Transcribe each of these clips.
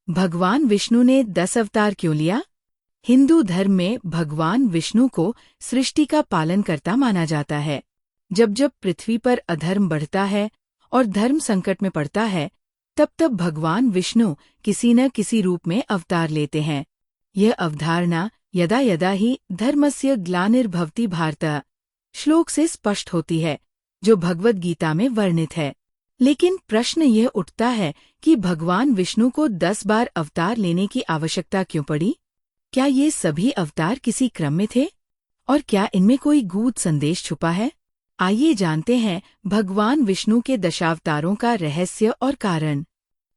भगवान विष्णु ने 10 अवतार क्यों लिया? हिंदू धर्म में भगवान विष्णु को सृष्टि का पालनकर्ता माना जाता है। जब जब पृथ्वी पर अधर्म बढ़ता है और धर्म संकट में पड़ता है, तब तब भगवान विष्णु किसी न किसी रूप में अवतार लेते हैं। यह अवधारणा यदा यदा ही धर्मस्य ग्लानिर्भवति भारत श्लोक से स्पष्ट होती है, जो भगवद गीता में वर्णित है। लेकिन प्रश्न यह उठता है कि भगवान विष्णु को 10 बार अवतार लेने की आवश्यकता क्यों पड़ी? क्या ये सभी अवतार किसी क्रम में थे? और क्या इनमें कोई गूढ़ संदेश छुपा है? आइए जानते हैं भगवान विष्णु के दशावतारों का रहस्य और कारण।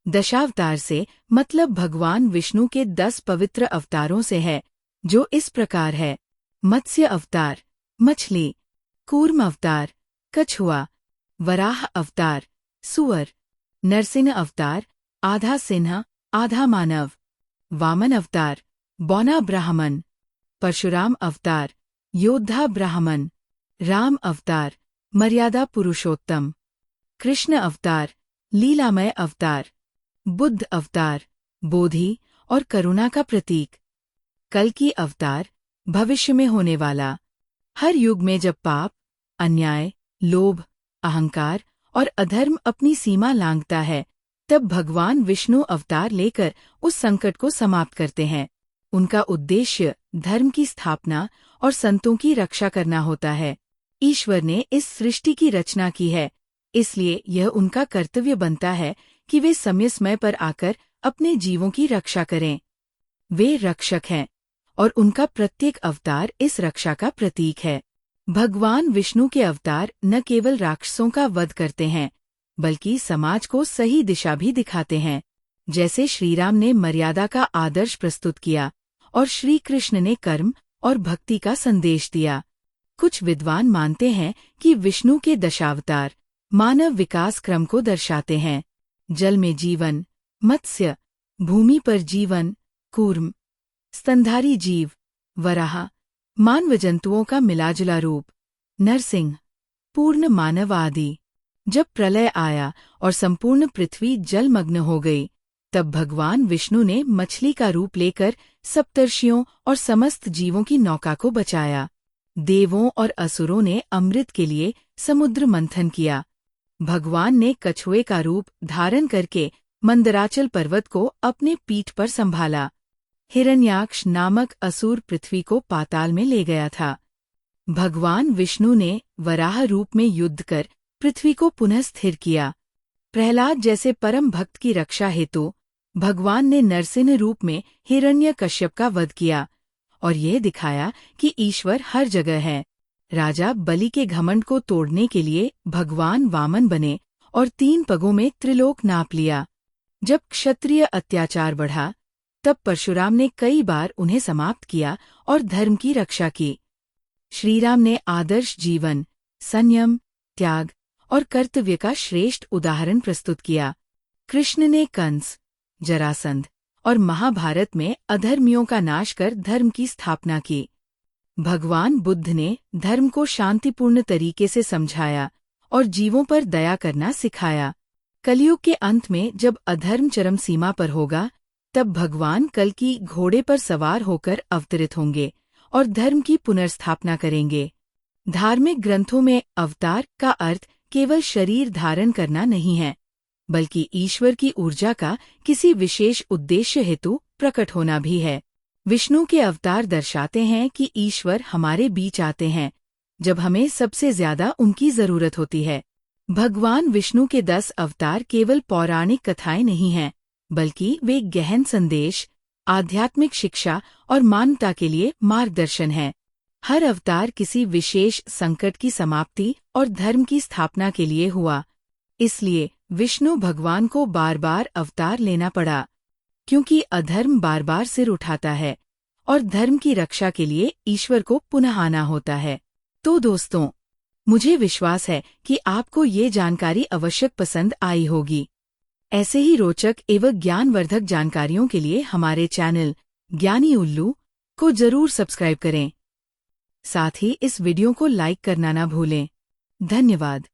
दशावतार से मतलब भगवान विष्णु के 10 पवित्र अवतारों से है, जो इस प्रकार है। मत्स्य अवतार, मछली। कूर्म अवतार, कछुआ। वराह अवतार, सुअर। नरसिंह अवतार, आधा सिंह आधा मानव। वामन अवतार, बौना ब्राह्मण। परशुराम अवतार, योद्धा ब्राह्मण। राम अवतार, मर्यादा पुरुषोत्तम। कृष्ण अवतार, लीलामय अवतार। बुद्ध अवतार, बोधि और करुणा का प्रतीक। कल्कि अवतार, भविष्य में होने वाला। हर युग में जब पाप, अन्याय, लोभ, अहंकार और अधर्म अपनी सीमा लांघता है, तब भगवान विष्णु अवतार लेकर उस संकट को समाप्त करते हैं। उनका उद्देश्य धर्म की स्थापना और संतों की रक्षा करना होता है। ईश्वर ने इस सृष्टि की रचना की है, इसलिए यह उनका कर्तव्य बनता है कि वे समय समय पर आकर अपने जीवों की रक्षा करें। वे रक्षक हैं और उनका प्रत्येक अवतार इस रक्षा का प्रतीक है। भगवान विष्णु के अवतार न केवल राक्षसों का वध करते हैं, बल्कि समाज को सही दिशा भी दिखाते हैं। जैसे श्रीराम ने मर्यादा का आदर्श प्रस्तुत किया और श्री कृष्ण ने कर्म और भक्ति का संदेश दिया। कुछ विद्वान मानते हैं कि विष्णु के दशावतार मानव विकास क्रम को दर्शाते हैं। जल में जीवन, मत्स्य। भूमि पर जीवन, कूर्म। स्तनधारी जीव, वराह। मानव जंतुओं का मिलाजुला रूप, नरसिंह। पूर्ण मानव आदि। जब प्रलय आया और संपूर्ण पृथ्वी जलमग्न हो गई, तब भगवान विष्णु ने मछली का रूप लेकर सप्तर्षियों और समस्त जीवों की नौका को बचाया। देवों और असुरों ने अमृत के लिए समुद्र मंथन किया। भगवान ने कछुए का रूप धारण करके मंदराचल पर्वत को अपने पीठ पर संभाला। हिरण्याक्ष नामक असुर पृथ्वी को पाताल में ले गया था। भगवान विष्णु ने वराह रूप में युद्ध कर पृथ्वी को पुनः स्थिर किया। प्रहलाद जैसे परम भक्त की रक्षा हेतु भगवान ने नरसिंह रूप में हिरण्यकश्यप का वध किया और ये दिखाया कि ईश्वर हर जगह है। राजा बलि के घमंड को तोड़ने के लिए भगवान वामन बने और 3 पगों में त्रिलोक नाप लिया। जब क्षत्रिय अत्याचार बढ़ा, तब परशुराम ने कई बार उन्हें समाप्त किया और धर्म की रक्षा की। श्रीराम ने आदर्श जीवन, संयम, त्याग और कर्तव्य का श्रेष्ठ उदाहरण प्रस्तुत किया। कृष्ण ने कंस, जरासंध और महाभारत में अधर्मियों का नाश कर धर्म की स्थापना की। भगवान बुद्ध ने धर्म को शांतिपूर्ण तरीके से समझाया और जीवों पर दया करना सिखाया। कलयुग के अंत में जब अधर्म चरम सीमा पर होगा, तब भगवान कल्कि घोड़े पर सवार होकर अवतरित होंगे और धर्म की पुनर्स्थापना करेंगे। धार्मिक ग्रंथों में अवतार का अर्थ केवल शरीर धारण करना नहीं है, बल्कि ईश्वर की ऊर्जा का किसी विशेष उद्देश्य हेतु प्रकट होना भी है। विष्णु के अवतार दर्शाते हैं कि ईश्वर हमारे बीच आते हैं, जब हमें सबसे ज्यादा उनकी जरूरत होती है। भगवान विष्णु के 10 अवतार केवल पौराणिक कथाएं नहीं हैं, बल्कि वे गहन संदेश, आध्यात्मिक शिक्षा और मानवता के लिए मार्गदर्शन हैं। हर अवतार किसी विशेष संकट की समाप्ति और धर्म की स्थापना के लिए हुआ। इसलिए विष्णु भगवान को बार बार अवतार लेना पड़ा, क्योंकि अधर्म बार बार सिर उठाता है और धर्म की रक्षा के लिए ईश्वर को पुनः आना होता है। तो दोस्तों, मुझे विश्वास है कि आपको ये जानकारी अवश्य पसंद आई होगी। ऐसे ही रोचक एवं ज्ञानवर्धक जानकारियों के लिए हमारे चैनल ज्ञानी उल्लू को जरूर सब्सक्राइब करें। साथ ही इस वीडियो को लाइक करना ना भूलें। धन्यवाद।